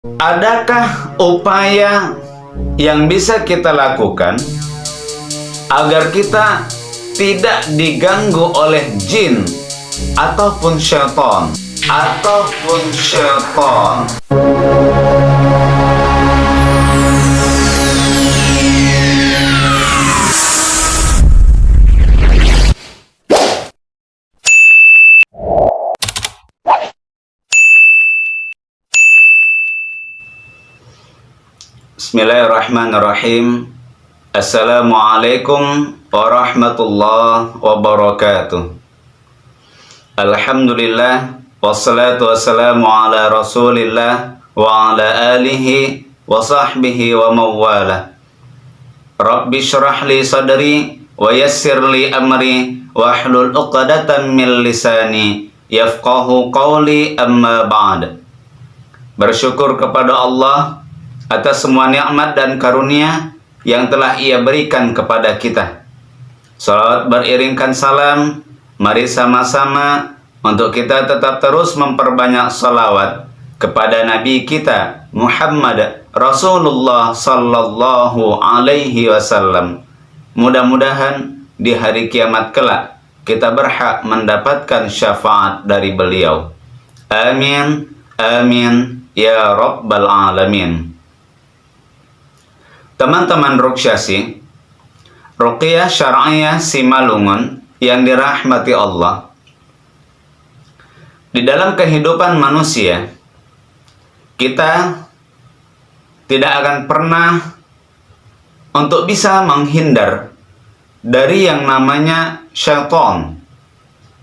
Adakah upaya yang bisa kita lakukan agar kita tidak diganggu oleh jin ataupun syaitan? Bismillahirrahmanirrahim. Assalamualaikum warahmatullahi wabarakatuh. Alhamdulillah, wassalatu wassalamu ala rasulillah wa ala alihi wa sahbihi wa mawala. Rabbi syrah li sadri wa yassir li amri wa hlul uqadatan min lisani yafqahu qawli, amma ba'd. Bersyukur kepada Allah atas semua nikmat dan karunia yang telah Ia berikan kepada kita. Salawat beriringkan salam, mari sama-sama untuk kita tetap terus memperbanyak salawat kepada Nabi kita Muhammad Rasulullah sallallahu alaihi wasallam. Mudah-mudahan di hari kiamat kelak kita berhak mendapatkan syafaat dari beliau. Amin, amin, ya rabbal alamin. Teman-teman Ruqyasi, Ruqyah Syar'iyah Simalungun yang dirahmati Allah, di dalam kehidupan manusia kita tidak akan pernah untuk bisa menghindar dari yang namanya syaitan,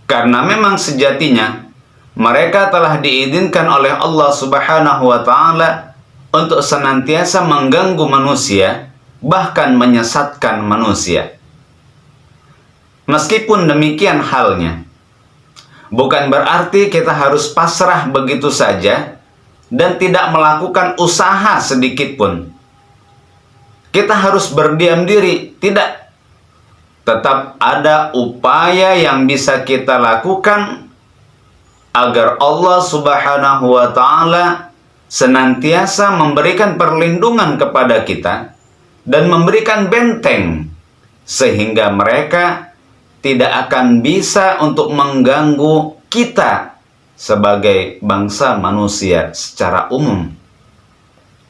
karena memang sejatinya mereka telah diizinkan oleh Allah Subhanahu wa Ta'ala untuk senantiasa mengganggu manusia, bahkan menyesatkan manusia. Meskipun demikian halnya, bukan berarti kita harus pasrah begitu saja dan tidak melakukan usaha sedikit pun. Kita harus berdiam diri, tidak. Tetap ada upaya yang bisa kita lakukan agar Allah Subhanahu wa Ta'ala senantiasa memberikan perlindungan kepada kita dan memberikan benteng sehingga mereka tidak akan bisa untuk mengganggu kita sebagai bangsa manusia secara umum.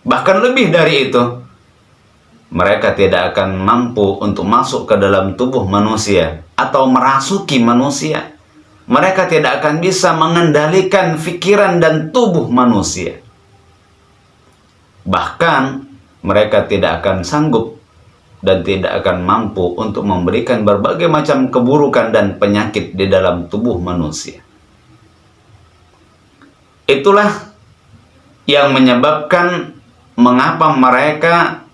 Bahkan lebih dari itu, mereka tidak akan mampu untuk masuk ke dalam tubuh manusia atau merasuki manusia. Mereka tidak akan bisa mengendalikan pikiran dan tubuh manusia. Bahkan mereka tidak akan sanggup dan tidak akan mampu untuk memberikan berbagai macam keburukan dan penyakit di dalam tubuh manusia. Itulah yang menyebabkan mengapa mereka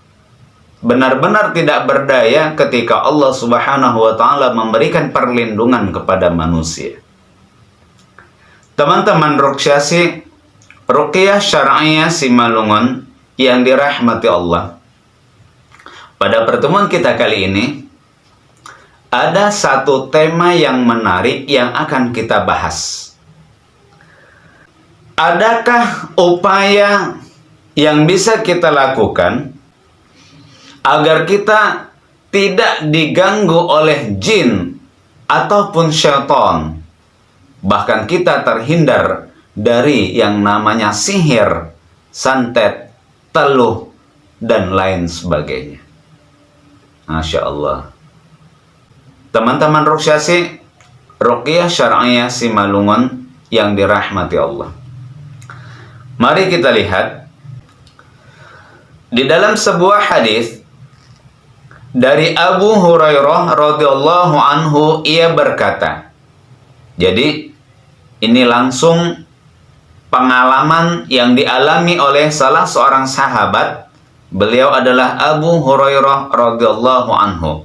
benar-benar tidak berdaya ketika Allah Subhanahu wa Ta'ala memberikan perlindungan kepada manusia. Teman-teman Ruqyasi, Ruqyah Syar'iyah Simalungun yang dirahmati Allah, pada pertemuan kita kali ini ada satu tema yang menarik yang akan kita bahas. Adakah upaya yang bisa kita lakukan agar kita tidak diganggu oleh jin ataupun syaitan, bahkan kita terhindar dari yang namanya sihir, santet, teluh, dan lain sebagainya? Masya Allah. Teman-teman Ruqyasi, Ruqyah Syar'iyah Simalungun yang dirahmati Allah, mari kita lihat di dalam sebuah hadis dari Abu Hurairah radhiyallahu anhu. Ia berkata, jadi ini langsung pengalaman yang dialami oleh salah seorang sahabat. Beliau adalah Abu Hurairah radhiyallahu anhu.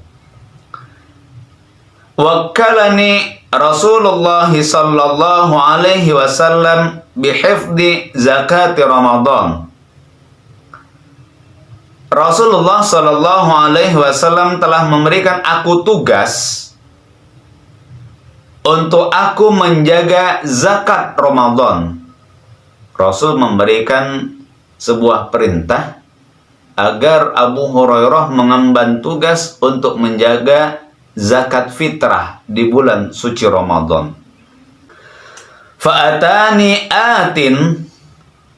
Wakkalani Rasulullah sallallahu alaihi wasallam bihifdi zakati Ramadan. Rasulullah sallallahu alaihi wasallam telah memberikan aku tugas untuk aku menjaga zakat Ramadan. Rasul memberikan sebuah perintah agar Abu Hurairah mengemban tugas untuk menjaga zakat fitrah di bulan suci Ramadan. Fa'atani atin,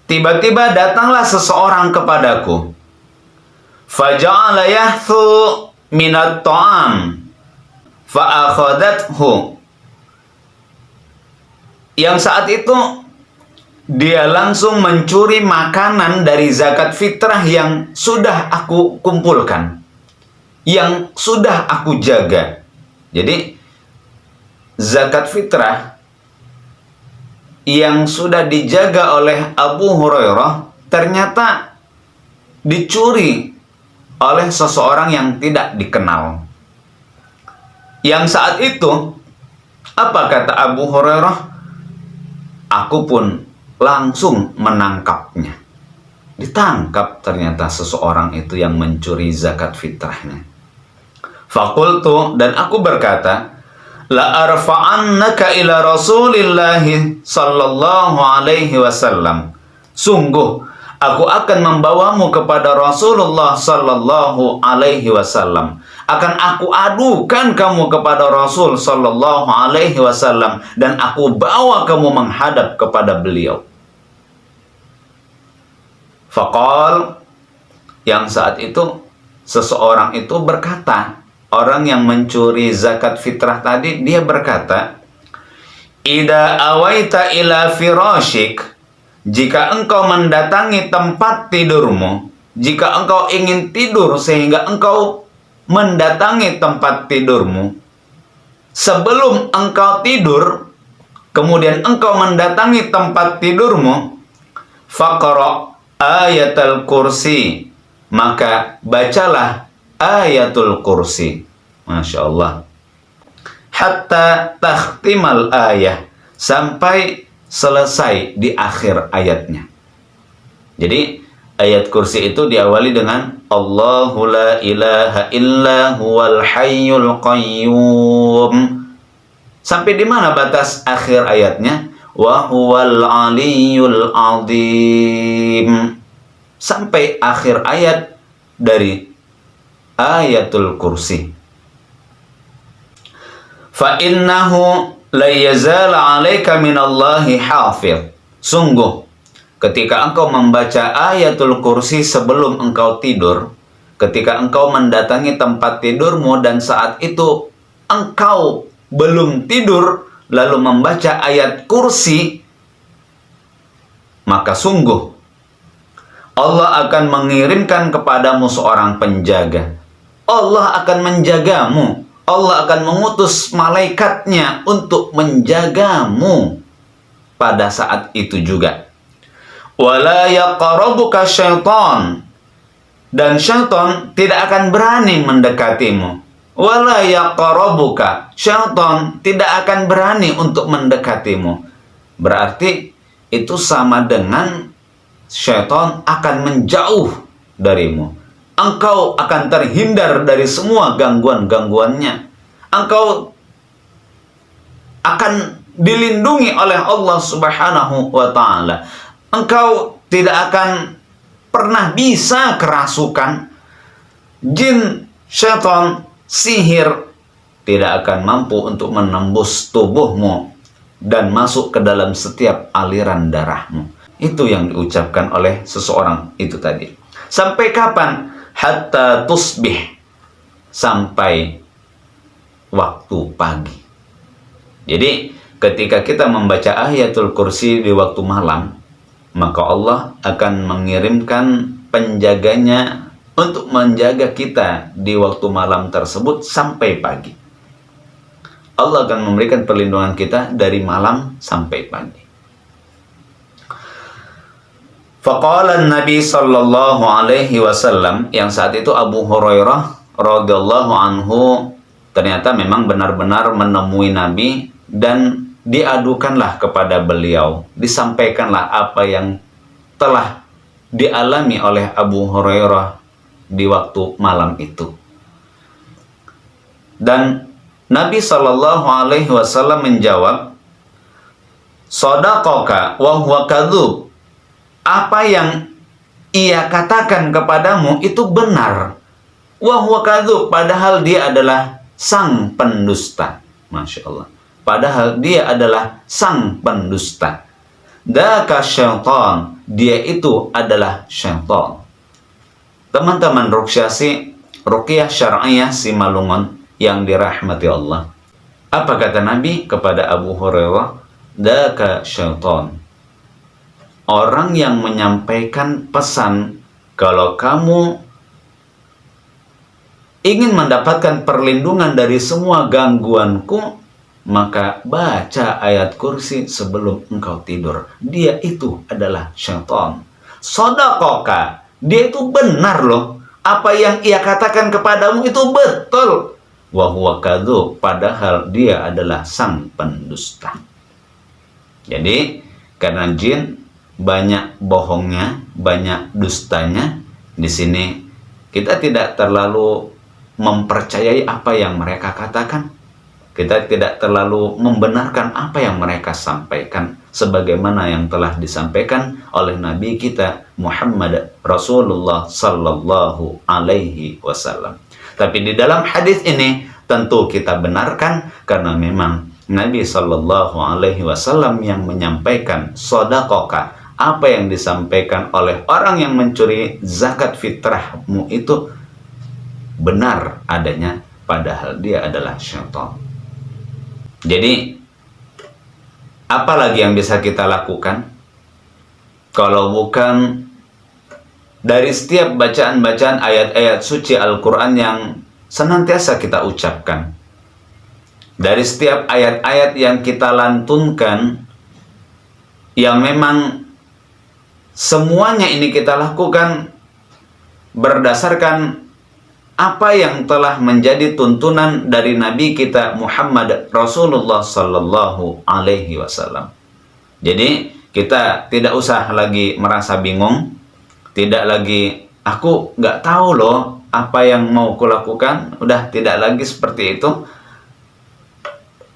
tiba-tiba datanglah seseorang kepadaku. Faja'ala yahthu minat ta'am fa'akhadathu. Yang saat itu dia langsung mencuri makanan dari zakat fitrah yang sudah aku kumpulkan, yang sudah aku jaga. Jadi zakat fitrah yang sudah dijaga oleh Abu Hurairah ternyata dicuri oleh seseorang yang tidak dikenal. Yang saat itu, apa kata Abu Hurairah? Aku pun langsung menangkapnya. Ditangkap ternyata seseorang itu yang mencuri zakat fitrahnya. Fakultu, dan aku berkata, la arfa'annaka ila Rasulillahi sallallahu alaihi wasallam. Sungguh, aku akan membawamu kepada Rasulullah sallallahu alaihi wasallam. Akan aku adukan kamu kepada Rasul sallallahu alaihi wasallam, dan aku bawa kamu menghadap kepada beliau. Faqal, yang saat itu seseorang itu berkata, orang yang mencuri zakat fitrah tadi, dia berkata, Ida awaita ila firashik, jika engkau mendatangi tempat tidurmu, jika engkau ingin tidur sehingga engkau mendatangi tempat tidurmu, sebelum engkau tidur, kemudian engkau mendatangi tempat tidurmu, faqra ayatul kursi, maka bacalah ayatul kursi. Masya Allah. Hatta takhtimal ayah, sampai selesai di akhir ayatnya. Jadi ayat kursi itu diawali dengan Allahu la ilaha illa huwal hayyul qayyum. Sampai di mana batas akhir ayatnya? Wa huwal aliyyul azim. Sampai akhir ayat dari ayatul kursi. Fa innahu la yazala 'alaika minallahi hafidh. Sungguh ketika engkau membaca ayatul kursi sebelum engkau tidur, ketika engkau mendatangi tempat tidurmu dan saat itu engkau belum tidur lalu membaca ayat kursi, maka sungguh Allah akan mengirimkan kepadamu seorang penjaga. Allah akan menjagamu. Allah akan mengutus malaikatnya untuk menjagamu pada saat itu juga. Wala yaqrabuka syaitan, dan syaitan tidak akan berani mendekatimu. Wala yaqrabuka, syaitan tidak akan berani untuk mendekatimu. Berarti itu sama dengan syaitan akan menjauh darimu. Engkau akan terhindar dari semua gangguan-gangguannya. Engkau akan dilindungi oleh Allah Subhanahu wa ta'ala. Engkau tidak akan pernah bisa kerasukan. Jin, syaitan, sihir tidak akan mampu untuk menembus tubuhmu dan masuk ke dalam setiap aliran darahmu. Itu yang diucapkan oleh seseorang itu tadi. Sampai kapan? Hatta tusbih, sampai waktu pagi. Jadi ketika kita membaca ayatul kursi di waktu malam, maka Allah akan mengirimkan penjaganya untuk menjaga kita di waktu malam tersebut sampai pagi. Allah akan memberikan perlindungan kita dari malam sampai pagi. Faqala Nabi sallallahu alaihi wasallam, yang saat itu Abu Hurairah radhiyallahu anhu ternyata memang benar-benar menemui Nabi dan diadukanlah kepada beliau, disampaikanlah apa yang telah dialami oleh Abu Hurairah di waktu malam itu. Dan Nabi sallallahu alaihi wasallam menjawab, "Shadaqaka wa huwa kadzub." Apa yang ia katakan kepadamu itu benar. Wa huwa kadzub, padahal dia adalah sang pendusta. Masya Allah. Padahal dia adalah sang pendusta. Daka syaitan, dia itu adalah syaitan. Teman-teman ruqyah syar'iyah Simalungun yang dirahmati Allah. Apa kata Nabi kepada Abu Hurairah? Daka syaitan. Orang yang menyampaikan pesan, kalau kamu ingin mendapatkan perlindungan dari semua gangguanku, maka baca ayat kursi sebelum engkau tidur. Dia itu adalah syaitan. Shadaqaka, dia itu benar loh. Apa yang ia katakan kepadamu itu betul. Wa huwa kadzub, padahal dia adalah sang pendusta. Jadi, karena jin banyak bohongnya, banyak dustanya, di sini kita tidak terlalu mempercayai apa yang mereka katakan. Kita tidak terlalu membenarkan apa yang mereka sampaikan, sebagaimana yang telah disampaikan oleh Nabi kita Muhammad Rasulullah Sallallahu Alaihi Wasallam. Tapi di dalam hadis ini tentu kita benarkan, karena memang Nabi Sallallahu Alaihi Wasallam yang menyampaikan shadaqaka, apa yang disampaikan oleh orang yang mencuri zakat fitrahmu itu benar adanya, padahal dia adalah syaitan. Jadi, apa lagi yang bisa kita lakukan kalau bukan dari setiap bacaan-bacaan ayat-ayat suci Al-Quran yang senantiasa kita ucapkan, dari setiap ayat-ayat yang kita lantunkan, yang memang semuanya ini kita lakukan berdasarkan apa yang telah menjadi tuntunan dari Nabi kita Muhammad Rasulullah Sallallahu Alaihi Wasallam. Jadi kita tidak usah lagi merasa bingung, tidak lagi aku nggak tahu loh apa yang mau kulakukan, udah tidak lagi seperti itu.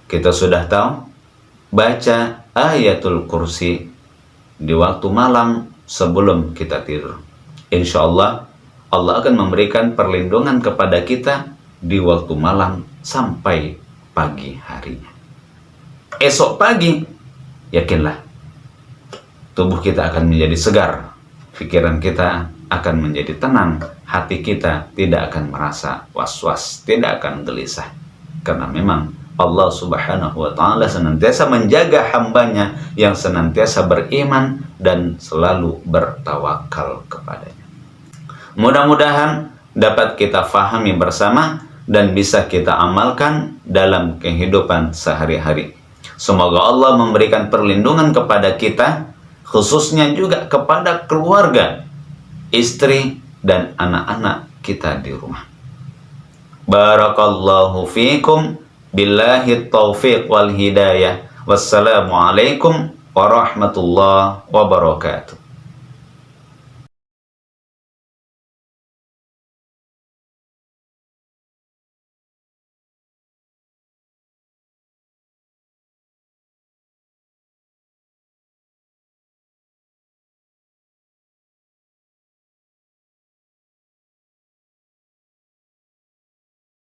Kita sudah tahu, baca ayatul kursi di waktu malam sebelum kita tidur. Insya Allah Allah akan memberikan perlindungan kepada kita di waktu malam sampai pagi harinya. Esok pagi, yakinlah, tubuh kita akan menjadi segar, pikiran kita akan menjadi tenang, hati kita tidak akan merasa was-was, tidak akan gelisah. Karena memang Allah Subhanahu wa Ta'ala senantiasa menjaga hambanya yang senantiasa beriman dan selalu bertawakal kepadanya. Mudah-mudahan dapat kita fahami bersama dan bisa kita amalkan dalam kehidupan sehari-hari. Semoga Allah memberikan perlindungan kepada kita, khususnya juga kepada keluarga, istri, dan anak-anak kita di rumah. Barakallahu fiikum, billahi taufiq wal hidayah. Wassalamualaikum warahmatullahi wabarakatuh.